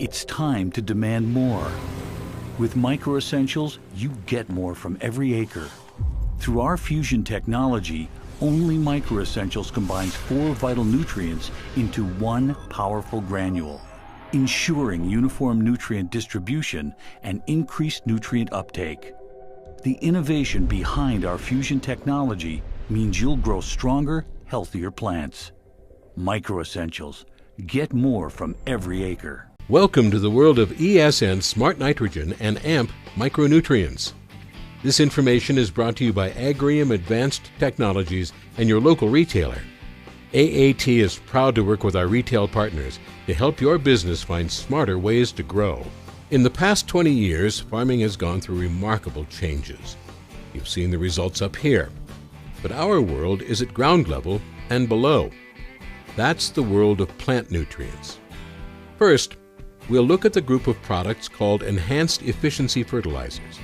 It's time to demand more. With Micro Essentials, you get more from every acre. Through our fusion technology, only Micro Essentials combines 4 vital nutrients into one powerful granule, ensuring uniform nutrient distribution and increased nutrient uptake. The innovation behind our fusion technology means you'll grow stronger, healthier plants. Micro Essentials. Get more from every acre. Welcome to the world of ESN Smart Nitrogen and AMP micronutrients. This information is brought to you by Agrium Advanced Technologies and your local retailer. AAT is proud to work with our retail partners to help your business find smarter ways to grow. In the past 20 years, farming has gone through remarkable changes. You've seen the results up here. But our world is at ground level and below. That's the world of plant nutrients. First, we'll look at the group of products called Enhanced Efficiency Fertilizers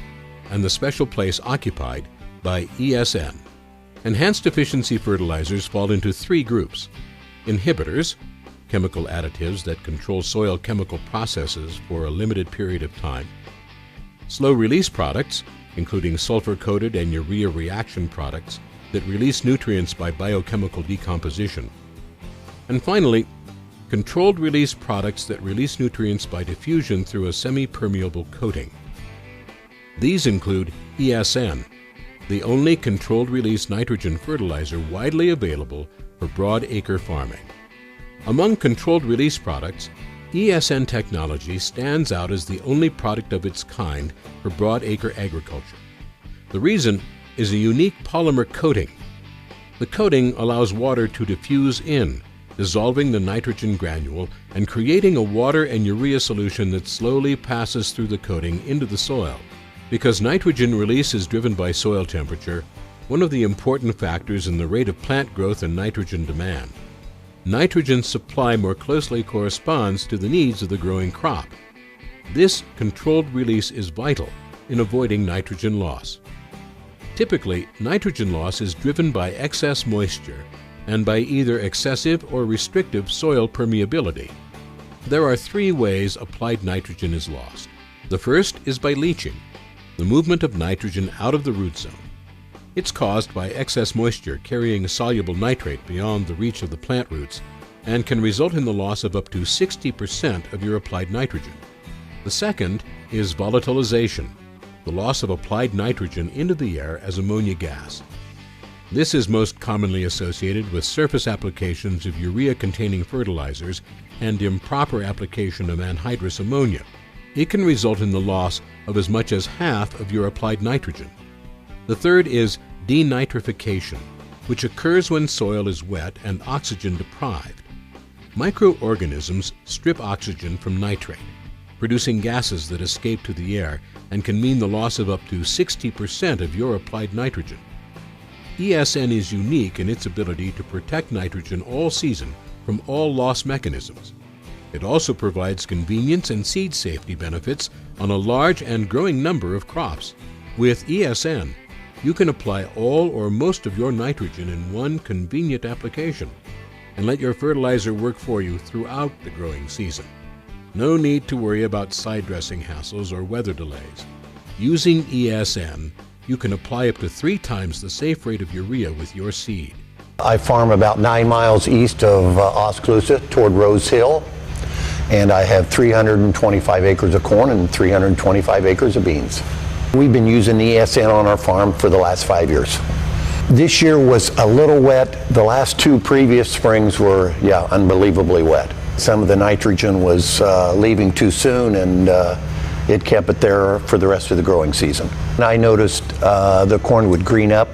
and the special place occupied by ESN. Enhanced Efficiency Fertilizers fall into 3 groups: inhibitors, chemical additives that control soil chemical processes for a limited period of time; slow-release products, including sulfur-coated and urea reaction products that release nutrients by biochemical decomposition; and finally, controlled-release products that release nutrients by diffusion through a semi-permeable coating. These include ESN, the only controlled-release nitrogen fertilizer widely available for broad-acre farming. Among controlled-release products, ESN technology stands out as the only product of its kind for broad-acre agriculture. The reason is a unique polymer coating. The coating allows water to diffuse in, dissolving the nitrogen granule and creating a water and urea solution that slowly passes through the coating into the soil. Because nitrogen release is driven by soil temperature, one of the important factors in the rate of plant growth and nitrogen demand, nitrogen supply more closely corresponds to the needs of the growing crop. This controlled release is vital in avoiding nitrogen loss. Typically, nitrogen loss is driven by excess moisture and by either excessive or restrictive soil permeability. There are 3 ways applied nitrogen is lost. The first is by leaching, the movement of nitrogen out of the root zone. It's caused by excess moisture carrying soluble nitrate beyond the reach of the plant roots and can result in the loss of up to 60% of your applied nitrogen. The second is volatilization, the loss of applied nitrogen into the air as ammonia gas. This is most commonly associated with surface applications of urea-containing fertilizers and improper application of anhydrous ammonia. It can result in the loss of as much as half of your applied nitrogen. The third is denitrification, which occurs when soil is wet and oxygen deprived. Microorganisms strip oxygen from nitrate, producing gases that escape to the air and can mean the loss of up to 60% of your applied nitrogen. ESN is unique in its ability to protect nitrogen all season from all loss mechanisms. It also provides convenience and seed safety benefits on a large and growing number of crops. With ESN, you can apply all or most of your nitrogen in one convenient application and let your fertilizer work for you throughout the growing season. No need to worry about side dressing hassles or weather delays. Using ESN, you can apply up to 3 times the safe rate of urea with your seed. I farm about 9 miles east of Oskaloosa toward Rose Hill, and I have 325 acres of corn and 325 acres of beans. We've been using ESN on our farm for the last 5 years. This year was a little wet. The last 2 previous springs were, unbelievably wet. Some of the nitrogen was leaving too soon, and it kept it there for the rest of the growing season. And I noticed the corn would green up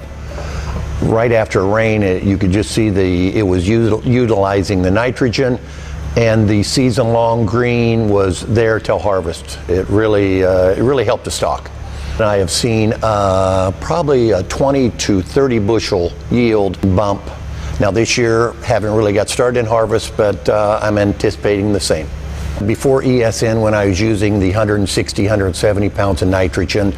right after rain. You could just see it was utilizing the nitrogen, and the season-long green was there till harvest. It really helped the stock. And I have seen probably a 20 to 30 bushel yield bump. Now this year, haven't really got started in harvest, but I'm anticipating the same. Before ESN, when I was using the 160, 170 pounds of nitrogen,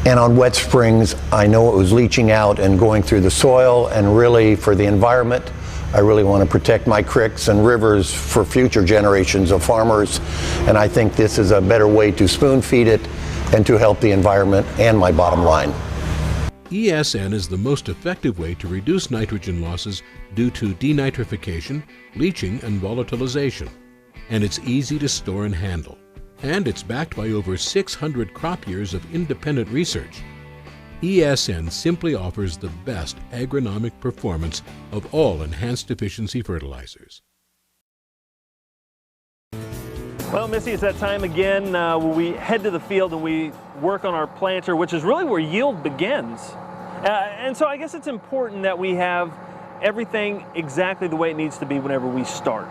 and on wet springs, I know it was leaching out and going through the soil, and really for the environment, I really want to protect my creeks and rivers for future generations of farmers, and I think this is a better way to spoon feed it and to help the environment and my bottom line. ESN is the most effective way to reduce nitrogen losses due to denitrification, leaching, and volatilization. And it's easy to store and handle. And it's backed by over 600 crop years of independent research. ESN simply offers the best agronomic performance of all enhanced efficiency fertilizers. Well, Missy, it's that time again where we head to the field and we work on our planter, which is really where yield begins. And so I guess it's important that we have everything exactly the way it needs to be whenever we start.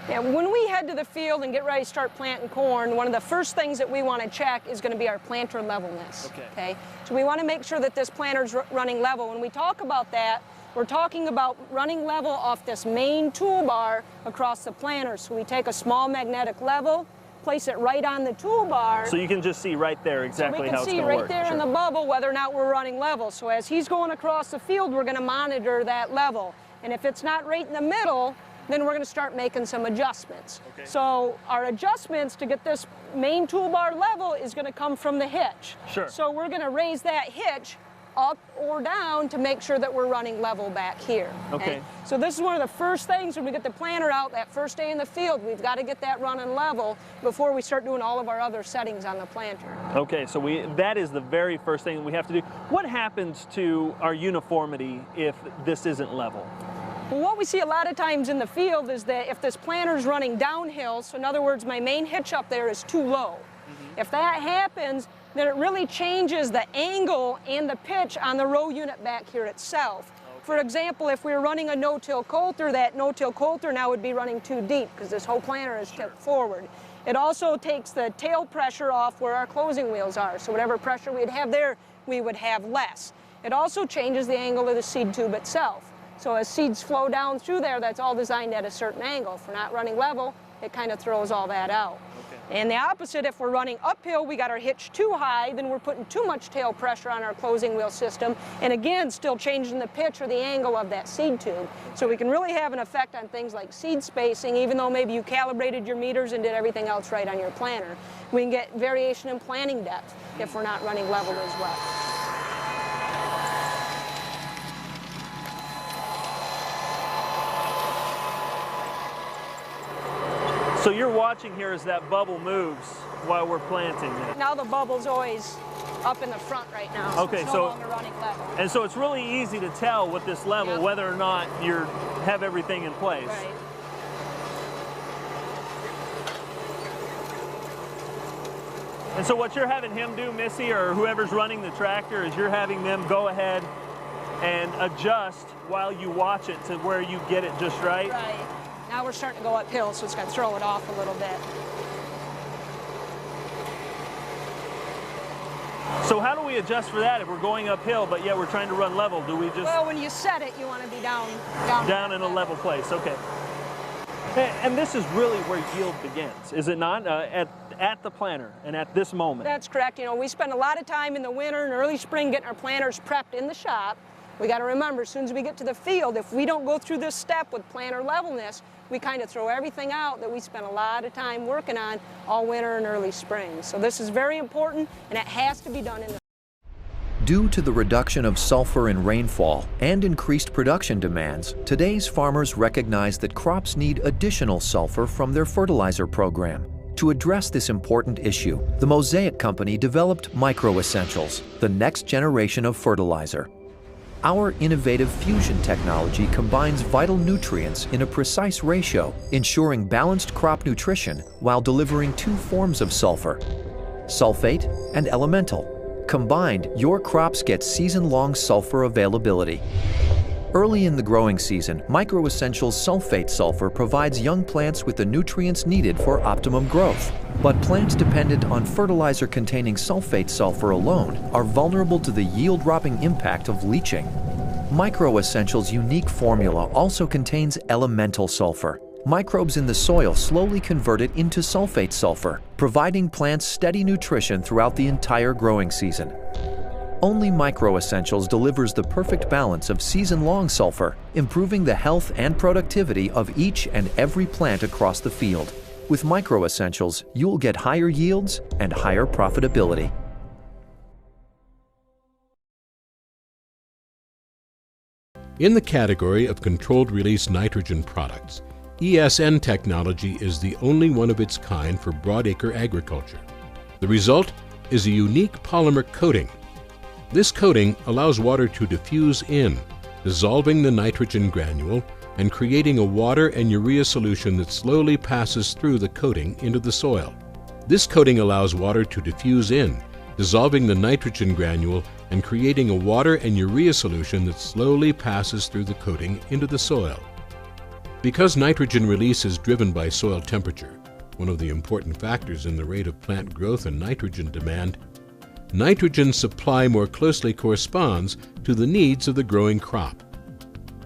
Yeah, when we head to the field and get ready to start planting corn, one of the first things that we want to check is going to be our planter levelness. Okay? So we want to make sure that this planter's running level. When we talk about that, we're talking about running level off this main toolbar across the planter. So we take a small magnetic level, place it right on the toolbar. So you can just see right there exactly how it's going to work. So we can see right there in the bubble whether or not we're running level. So as he's going across the field, we're going to monitor that level. And if it's not right in the middle, then we're going to start making some adjustments. Okay. So our adjustments to get this main toolbar level is going to come from the hitch. Sure. So we're going to raise that hitch up or down to make sure that we're running level back here. Okay. So this is one of the first things when we get the planter out that first day in the field. We've got to get that running level before we start doing all of our other settings on the planter. Okay, so that is the very first thing we have to do. What happens to our uniformity if this isn't level? Well, what we see a lot of times in the field is that if this planter's running downhill, so in other words, my main hitch up there is too low. If that happens, then it really changes the angle and the pitch on the row unit back here itself. For example, if we were running a no-till coulter, that no-till coulter now would be running too deep because this whole planter is tipped forward. It also takes the tail pressure off where our closing wheels are, so whatever pressure we'd have there, we would have less. It also changes the angle of the seed tube itself. So as seeds flow down through there, that's all designed at a certain angle. If we're not running level, it kind of throws all that out. And the opposite, if we're running uphill, we got our hitch too high, then we're putting too much tail pressure on our closing wheel system, and again, still changing the pitch or the angle of that seed tube. So we can really have an effect on things like seed spacing, even though maybe you calibrated your meters and did everything else right on your planter. We can get variation in planting depth if we're not running level as well. So you're watching here as that bubble moves while we're planting. Now the bubble's always up in the front right now, so okay, it's no longer running level. And so it's really easy to tell with this level Yep. whether or not you have everything in place. Right. And so what you're having him do, Missy, or whoever's running the tractor, is you're having them go ahead and adjust while you watch it to where you get it just right? Right. Now we're starting to go uphill, so it's going to throw it off a little bit. So how do we adjust for that if we're going uphill, but yet we're trying to run level? Do we just... Well, when you set it, you want to be down in a level place, okay. And this is really where yield begins, is it not? At the planter and at this moment. That's correct. You know, we spend a lot of time in the winter and early spring getting our planters prepped in the shop. We got to remember, as soon as we get to the field, if we don't go through this step with planter levelness, we kind of throw everything out that we spent a lot of time working on all winter and early spring. So this is very important, and it has to be done in the... Due to the reduction of sulfur in rainfall and increased production demands, today's farmers recognize that crops need additional sulfur from their fertilizer program. To address this important issue, the Mosaic company developed Micro Essentials, the next generation of fertilizer. Our innovative fusion technology combines vital nutrients in a precise ratio, ensuring balanced crop nutrition while delivering two forms of sulfur, sulfate and elemental. Combined, your crops get season-long sulfur availability. Early in the growing season, Micro Essentials sulfate sulfur provides young plants with the nutrients needed for optimum growth. But plants dependent on fertilizer containing sulfate sulfur alone are vulnerable to the yield-robbing impact of leaching. Micro Essentials' unique formula also contains elemental sulfur. Microbes in the soil slowly convert it into sulfate sulfur, providing plants steady nutrition throughout the entire growing season. Only Micro Essentials delivers the perfect balance of season-long sulfur, improving the health and productivity of each and every plant across the field. With Micro Essentials, you'll get higher yields and higher profitability. In the category of controlled release nitrogen products, ESN technology is the only one of its kind for broadacre agriculture. The result is a unique polymer coating. This coating allows water to diffuse in, dissolving the nitrogen granule and creating a water and urea solution that slowly passes through the coating into the soil. This coating allows water to diffuse in, dissolving the nitrogen granule and creating a water and urea solution that slowly passes through the coating into the soil. Because nitrogen release is driven by soil temperature, one of the important factors in the rate of plant growth and nitrogen demand, nitrogen supply more closely corresponds to the needs of the growing crop.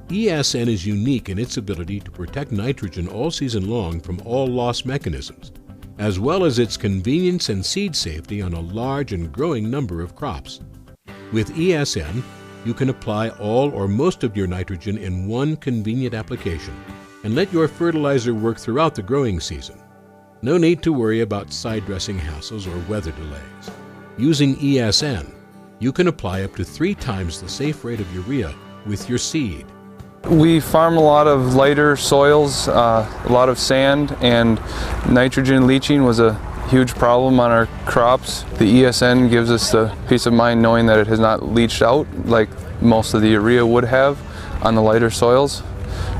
ESN is unique in its ability to protect nitrogen all season long from all loss mechanisms, as well as its convenience and seed safety on a large and growing number of crops. With ESN, you can apply all or most of your nitrogen in one convenient application and let your fertilizer work throughout the growing season. No need to worry about side dressing hassles or weather delays. Using ESN, you can apply up to 3 times the safe rate of urea with your seed. We farm a lot of lighter soils, a lot of sand, and nitrogen leaching was a huge problem on our crops. The ESN gives us the peace of mind knowing that it has not leached out like most of the urea would have on the lighter soils.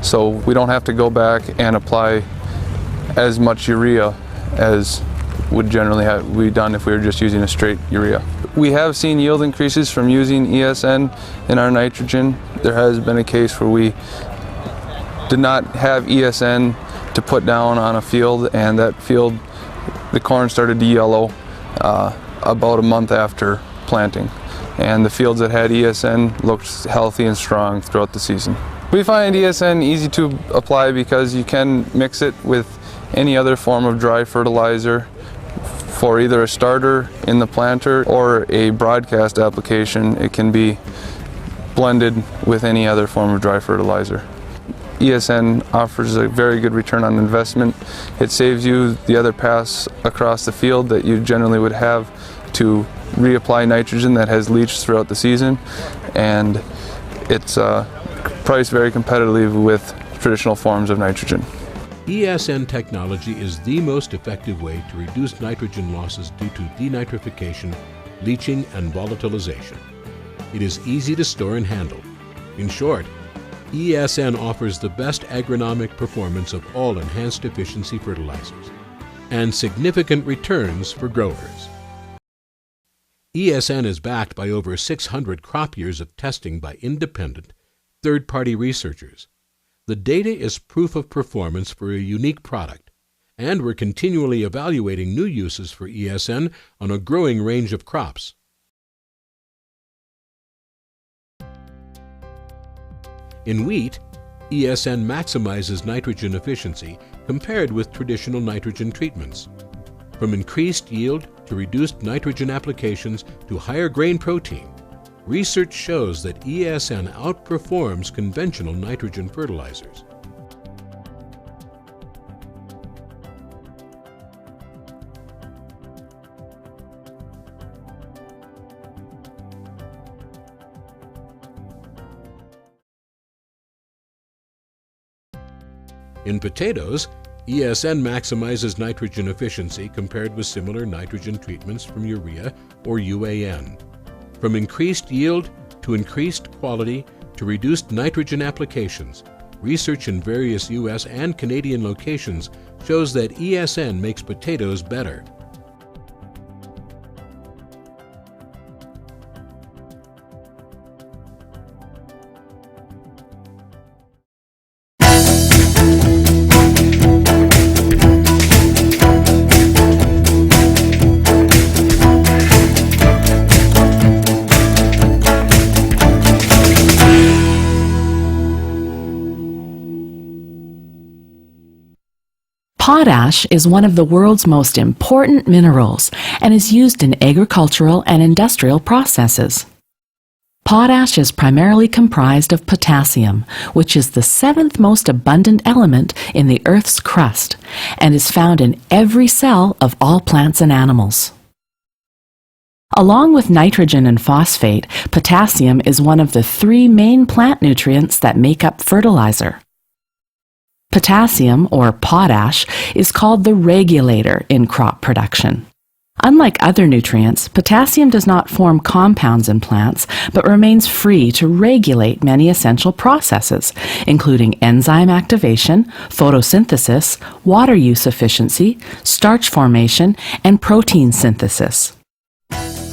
So we don't have to go back and apply as much urea as would generally be done if we were just using a straight urea. We have seen yield increases from using ESN in our nitrogen. There has been a case where we did not have ESN to put down on a field, and that field, the corn started to yellow about a month after planting. And the fields that had ESN looked healthy and strong throughout the season. We find ESN easy to apply because you can mix it with any other form of dry fertilizer for either a starter in the planter or a broadcast application. It can be blended with any other form of dry fertilizer. ESN offers a very good return on investment. It saves you the other pass across the field that you generally would have to reapply nitrogen that has leached throughout the season, and it's priced very competitively with traditional forms of nitrogen. ESN technology is the most effective way to reduce nitrogen losses due to denitrification, leaching, and volatilization. It is easy to store and handle. In short, ESN offers the best agronomic performance of all enhanced efficiency fertilizers and significant returns for growers. ESN is backed by over 600 crop years of testing by independent, third-party researchers. The data is proof of performance for a unique product, and we're continually evaluating new uses for ESN on a growing range of crops. In wheat, ESN maximizes nitrogen efficiency compared with traditional nitrogen treatments. From increased yield to reduced nitrogen applications to higher grain protein, research shows that ESN outperforms conventional nitrogen fertilizers. In potatoes, ESN maximizes nitrogen efficiency compared with similar nitrogen treatments from urea or UAN. From increased yield to increased quality to reduced nitrogen applications, research in various U.S. and Canadian locations shows that ESN makes potatoes better. Potash is one of the world's most important minerals and is used in agricultural and industrial processes. Potash is primarily comprised of potassium, which is the seventh most abundant element in the Earth's crust and is found in every cell of all plants and animals. Along with nitrogen and phosphate, potassium is one of the three main plant nutrients that make up fertilizer. Potassium, or potash, is called the regulator in crop production. Unlike other nutrients, potassium does not form compounds in plants, but remains free to regulate many essential processes, including enzyme activation, photosynthesis, water use efficiency, starch formation, and protein synthesis.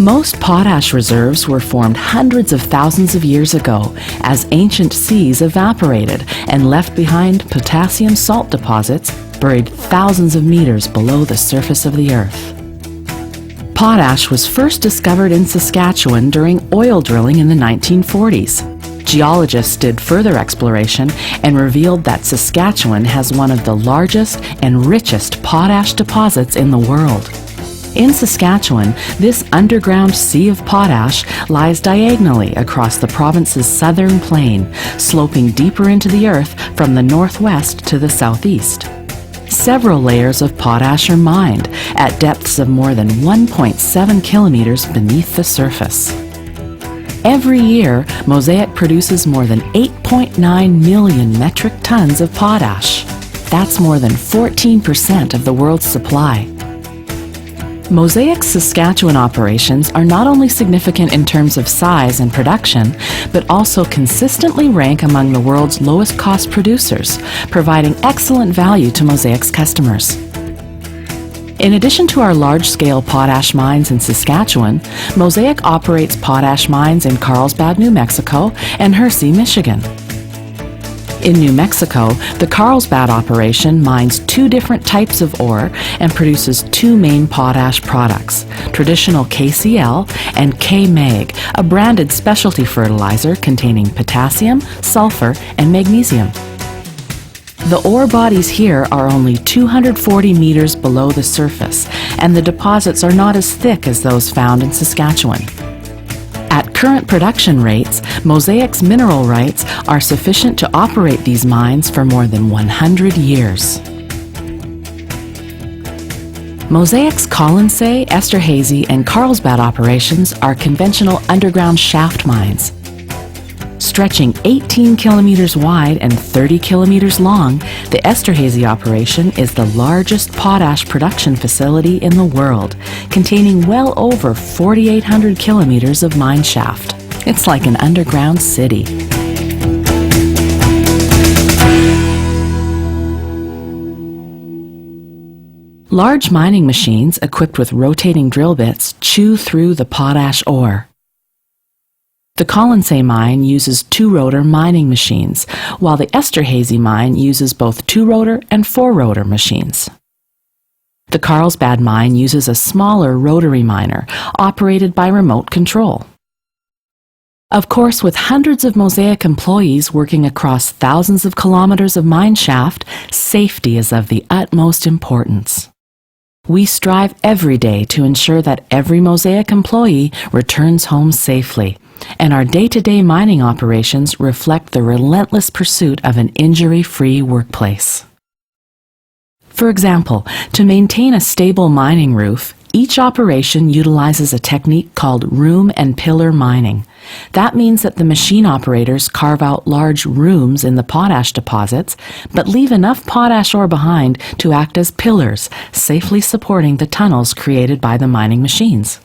Most potash reserves were formed hundreds of thousands of years ago as ancient seas evaporated and left behind potassium salt deposits buried thousands of meters below the surface of the Earth. Potash was first discovered in Saskatchewan during oil drilling in the 1940s. Geologists did further exploration and revealed that Saskatchewan has one of the largest and richest potash deposits in the world. In Saskatchewan, this underground sea of potash lies diagonally across the province's southern plain, sloping deeper into the earth from the northwest to the southeast. Several layers of potash are mined at depths of more than 1.7 kilometers beneath the surface. Every year, Mosaic produces more than 8.9 million metric tons of potash. That's more than 14% of the world's supply. Mosaic's Saskatchewan operations are not only significant in terms of size and production, but also consistently rank among the world's lowest cost producers, providing excellent value to Mosaic's customers. In addition to our large-scale potash mines in Saskatchewan, Mosaic operates potash mines in Carlsbad, New Mexico, and Hershey, Michigan. In New Mexico, the Carlsbad operation mines two different types of ore and produces two main potash products, traditional KCl and K-Mag, a branded specialty fertilizer containing potassium, sulfur, and magnesium. The ore bodies here are only 240 meters below the surface, and the deposits are not as thick as those found in Saskatchewan. At current production rates, Mosaic's mineral rights are sufficient to operate these mines for more than 100 years. Mosaic's Colonsay, Esterhazy, and Carlsbad operations are conventional underground shaft mines. Stretching 18 kilometers wide and 30 kilometers long, the Esterhazy operation is the largest potash production facility in the world, containing well over 4,800 kilometers of mine shaft. It's like an underground city. Large mining machines equipped with rotating drill bits chew through the potash ore. The Colonsay mine uses two-rotor mining machines, while the Esterhazy mine uses both two-rotor and four-rotor machines. The Carlsbad mine uses a smaller rotary miner, operated by remote control. Of course, with hundreds of Mosaic employees working across thousands of kilometers of mine shaft, safety is of the utmost importance. We strive every day to ensure that every Mosaic employee returns home safely, and our day-to-day mining operations reflect the relentless pursuit of an injury-free workplace. For example, to maintain a stable mining roof, each operation utilizes a technique called room and pillar mining. That means that the machine operators carve out large rooms in the potash deposits, but leave enough potash ore behind to act as pillars, safely supporting the tunnels created by the mining machines.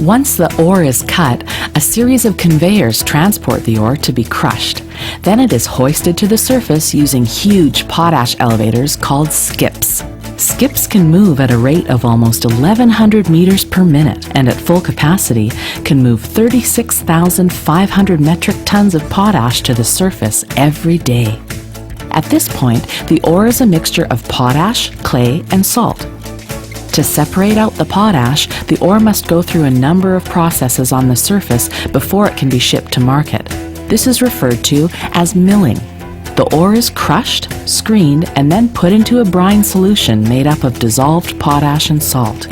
Once the ore is cut, a series of conveyors transport the ore to be crushed. Then it is hoisted to the surface using huge potash elevators called skips. Skips can move at a rate of almost 1,100 meters per minute, and at full capacity can move 36,500 metric tons of potash to the surface every day. At this point, the ore is a mixture of potash, clay, and salt. To separate out the potash, the ore must go through a number of processes on the surface before it can be shipped to market. This is referred to as milling. The ore is crushed, screened, and then put into a brine solution made up of dissolved potash and salt.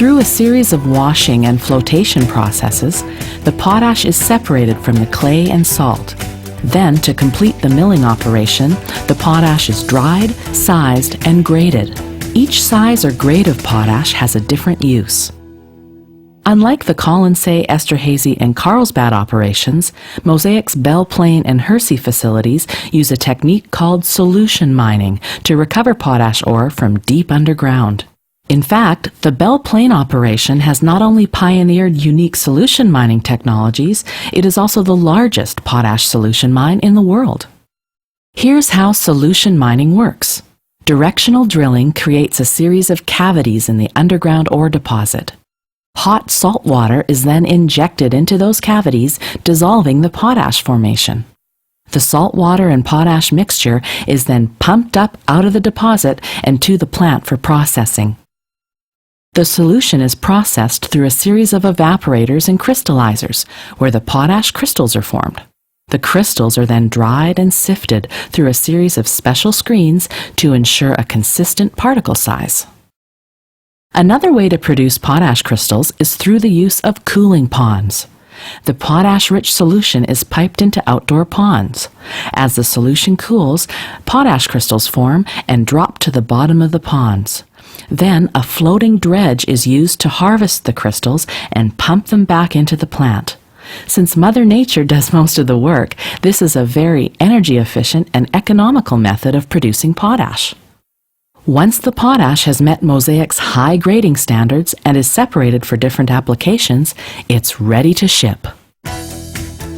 Through a series of washing and flotation processes, the potash is separated from the clay and salt. Then, to complete the milling operation, the potash is dried, sized, and graded. Each size or grade of potash has a different use. Unlike the Colonsay, Esterhazy, and Carlsbad operations, Mosaic's Belle Plaine and Hersey facilities use a technique called solution mining to recover potash ore from deep underground. In fact, the Belle Plaine operation has not only pioneered unique solution mining technologies, it is also the largest potash solution mine in the world. Here's how solution mining works. Directional drilling creates a series of cavities in the underground ore deposit. Hot salt water is then injected into those cavities, dissolving the potash formation. The salt water and potash mixture is then pumped up out of the deposit and to the plant for processing. The solution is processed through a series of evaporators and crystallizers, where the potash crystals are formed. The crystals are then dried and sifted through a series of special screens to ensure a consistent particle size. Another way to produce potash crystals is through the use of cooling ponds. The potash-rich solution is piped into outdoor ponds. As the solution cools, potash crystals form and drop to the bottom of the ponds. Then a floating dredge is used to harvest the crystals and pump them back into the plant. Since Mother Nature does most of the work, this is a very energy-efficient and economical method of producing potash. Once the potash has met Mosaic's high grading standards and is separated for different applications, it's ready to ship.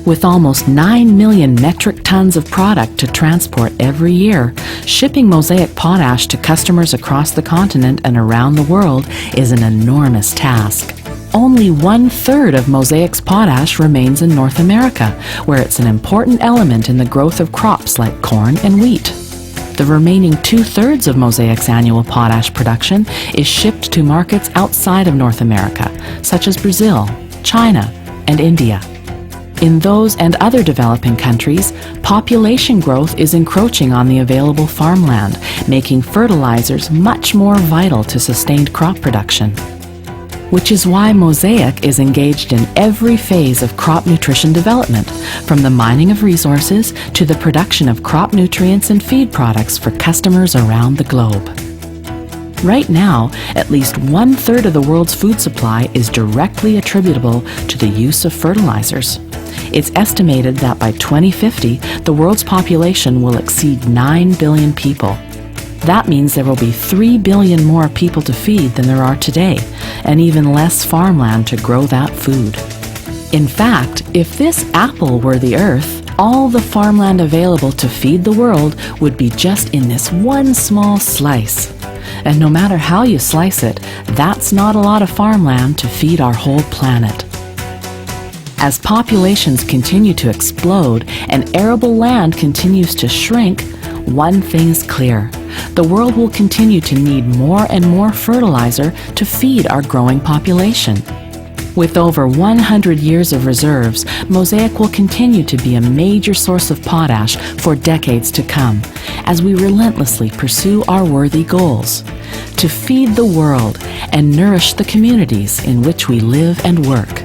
With almost 9 million metric tons of product to transport every year, shipping Mosaic potash to customers across the continent and around the world is an enormous task. Only 1/3 of Mosaic's potash remains in North America, where it's an important element in the growth of crops like corn and wheat. The remaining 2/3 of Mosaic's annual potash production is shipped to markets outside of North America, such as Brazil, China, and India. In those and other developing countries, population growth is encroaching on the available farmland, making fertilizers much more vital to sustained crop production. Which is why Mosaic is engaged in every phase of crop nutrition development, from the mining of resources to the production of crop nutrients and feed products for customers around the globe. Right now, at least 1/3 of the world's food supply is directly attributable to the use of fertilizers. It's estimated that by 2050, the world's population will exceed 9 billion people. That means there will be 3 billion more people to feed than there are today, and even less farmland to grow that food. In fact, if this apple were the earth, all the farmland available to feed the world would be just in this one small slice. And no matter how you slice it, that's not a lot of farmland to feed our whole planet. As populations continue to explode and arable land continues to shrink, one thing is clear. The world will continue to need more and more fertilizer to feed our growing population. With over 100 years of reserves, Mosaic will continue to be a major source of potash for decades to come, as we relentlessly pursue our worthy goals: to feed the world and nourish the communities in which we live and work.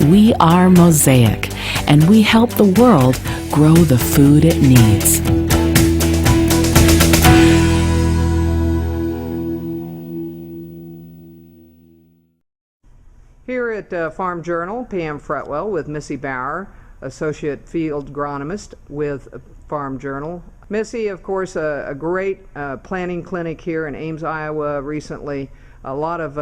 We are Mosaic, and we help the world grow the food it needs. Here at Farm Journal, Pam Fretwell with Missy Bauer, Associate Field Agronomist with Farm Journal. Missy, of course, a great planting clinic here in Ames, Iowa recently. A lot of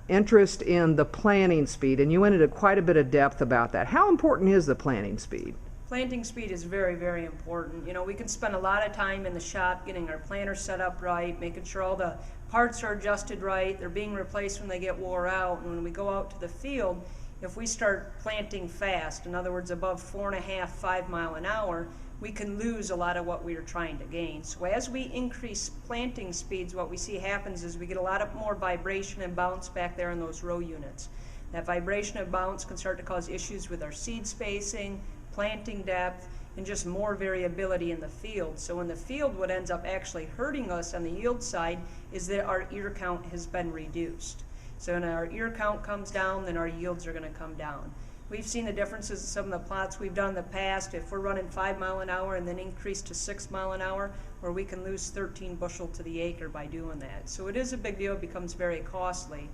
interest in the planting speed, and you went into quite a bit of depth about that. How important is the planting speed? Planting speed is very, very important. You know, we can spend a lot of time in the shop getting our planters set up right, making sure all the parts are adjusted right, they're being replaced when they get wore out, and when we go out to the field, if we start planting fast, in other words above 4.5, 5 miles an hour, we can lose a lot of what we are trying to gain. So as we increase planting speeds, what we see happens is we get a lot of more vibration and bounce back there in those row units. That vibration and bounce can start to cause issues with our seed spacing, planting depth, and just more variability in the field. So in the field, what ends up actually hurting us on the yield side is that our ear count has been reduced. So when our ear count comes down, then our yields are going to come down. We've seen the differences in some of the plots we've done in the past. If we're running 5 mile an hour and then increase to 6 mile an hour, where we can lose 13 bushel to the acre by doing that. So it is a big deal. It becomes very costly.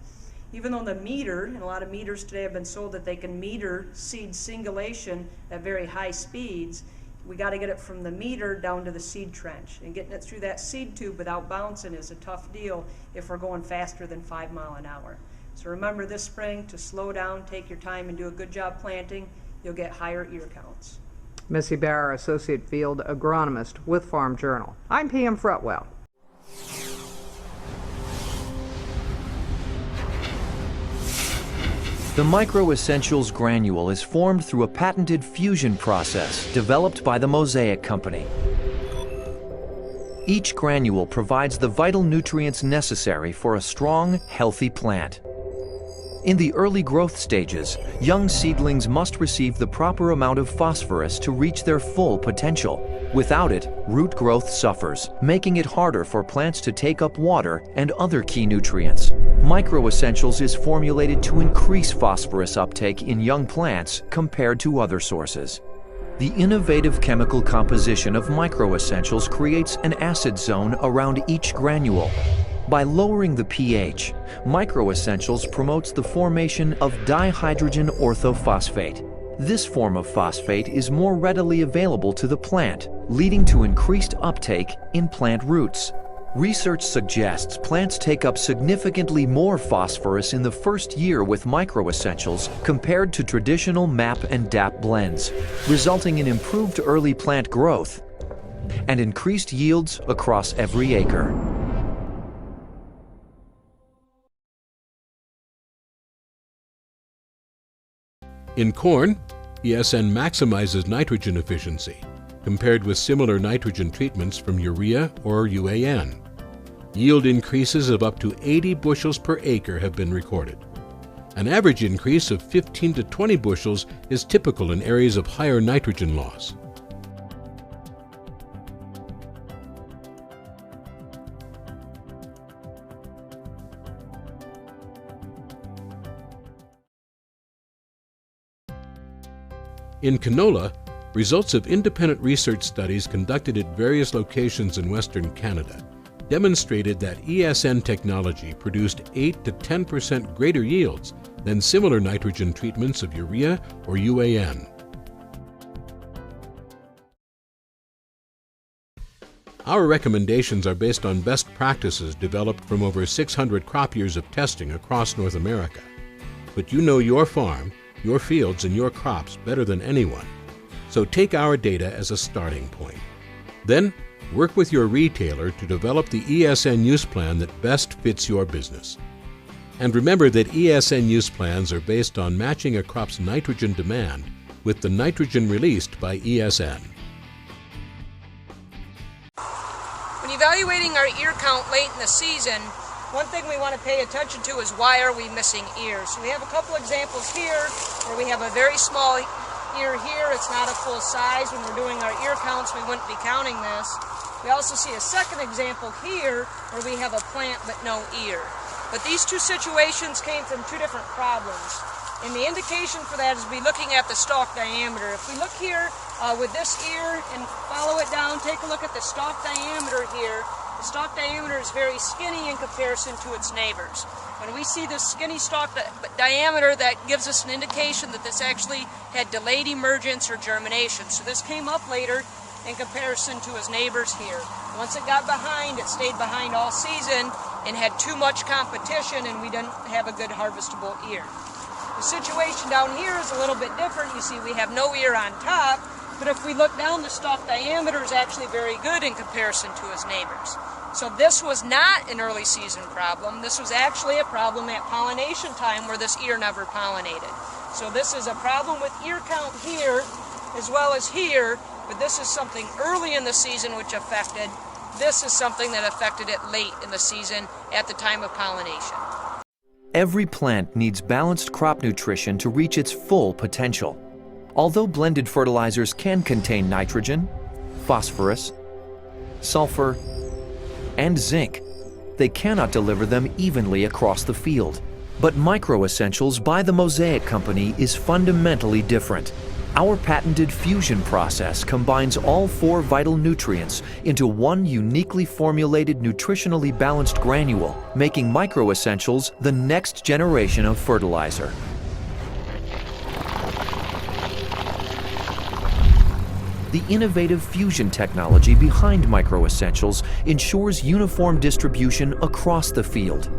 Even though the meter, and a lot of meters today have been sold that they can meter seed singulation at very high speeds, we got to get it from the meter down to the seed trench. And getting it through that seed tube without bouncing is a tough deal if we're going faster than 5 mile an hour. So remember this spring to slow down, take your time, and do a good job planting. You'll get higher ear counts. Missy Bauer, Associate Field Agronomist with Farm Journal. I'm P.M. Fretwell. The Micro Essentials granule is formed through a patented fusion process developed by the Mosaic company. Each granule provides the vital nutrients necessary for a strong, healthy plant. In the early growth stages, young seedlings must receive the proper amount of phosphorus to reach their full potential. Without it, root growth suffers, making it harder for plants to take up water and other key nutrients. Micro Essentials is formulated to increase phosphorus uptake in young plants compared to other sources. The innovative chemical composition of Micro Essentials creates an acid zone around each granule. By lowering the pH, Micro Essentials promotes the formation of dihydrogen orthophosphate. This form of phosphate is more readily available to the plant, leading to increased uptake in plant roots. Research suggests plants take up significantly more phosphorus in the first year with Micro Essentials compared to traditional MAP and DAP blends, resulting in improved early plant growth and increased yields across every acre. In corn, ESN maximizes nitrogen efficiency compared with similar nitrogen treatments from urea or UAN. Yield increases of up to 80 bushels per acre have been recorded. An average increase of 15 to 20 bushels is typical in areas of higher nitrogen loss. In canola, results of independent research studies conducted at various locations in Western Canada demonstrated that ESN technology produced 8 to 10% greater yields than similar nitrogen treatments of urea or UAN. Our recommendations are based on best practices developed from over 600 crop years of testing across North America. But you know your farm, your fields, and your crops better than anyone. So take our data as a starting point. Then, work with your retailer to develop the ESN use plan that best fits your business. And remember that ESN use plans are based on matching a crop's nitrogen demand with the nitrogen released by ESN. When evaluating our ear count late in the season, one thing we want to pay attention to is why are we missing ears. So we have a couple examples here where we have a very small ear here. It's not a full size. When we're doing our ear counts, we wouldn't be counting this. We also see a second example here where we have a plant but no ear. But these two situations came from two different problems. And the indication for that is be looking at the stalk diameter. If we look here with this ear and follow it down, take a look at the stalk diameter here. The stalk diameter is very skinny in comparison to its neighbors. When we see this skinny stalk diameter, that gives us an indication that this actually had delayed emergence or germination. So this came up later in comparison to his neighbors here. Once it got behind, it stayed behind all season and had too much competition, and we didn't have a good harvestable ear. The situation down here is a little bit different. You see we have no ear on top, but if we look down, the stalk diameter is actually very good in comparison to his neighbors. So this was not an early season problem. This was actually a problem at pollination time where this ear never pollinated. So this is a problem with ear count here as well as here, but this is something early in the season which affected. This is something that affected it late in the season at the time of pollination. Every plant needs balanced crop nutrition to reach its full potential. Although blended fertilizers can contain nitrogen, phosphorus, sulfur, and zinc, they cannot deliver them evenly across the field. But Micro Essentials by the Mosaic Company is fundamentally different. Our patented fusion process combines all 4 vital nutrients into one uniquely formulated nutritionally balanced granule, making Micro Essentials the next generation of fertilizer. The innovative fusion technology behind Micro Essentials ensures uniform distribution across the field.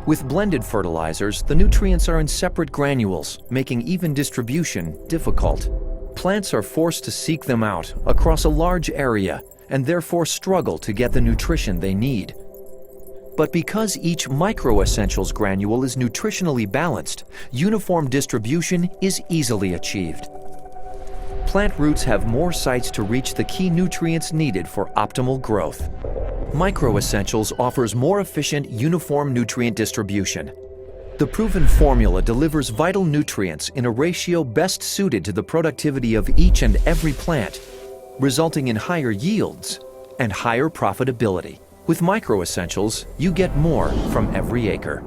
With blended fertilizers, the nutrients are in separate granules, making even distribution difficult. Plants are forced to seek them out across a large area and therefore struggle to get the nutrition they need. But because each Micro Essentials granule is nutritionally balanced, uniform distribution is easily achieved. Plant roots have more sites to reach the key nutrients needed for optimal growth. Micro Essentials offers more efficient, uniform nutrient distribution. The proven formula delivers vital nutrients in a ratio best suited to the productivity of each and every plant, resulting in higher yields and higher profitability. With Micro Essentials, you get more from every acre.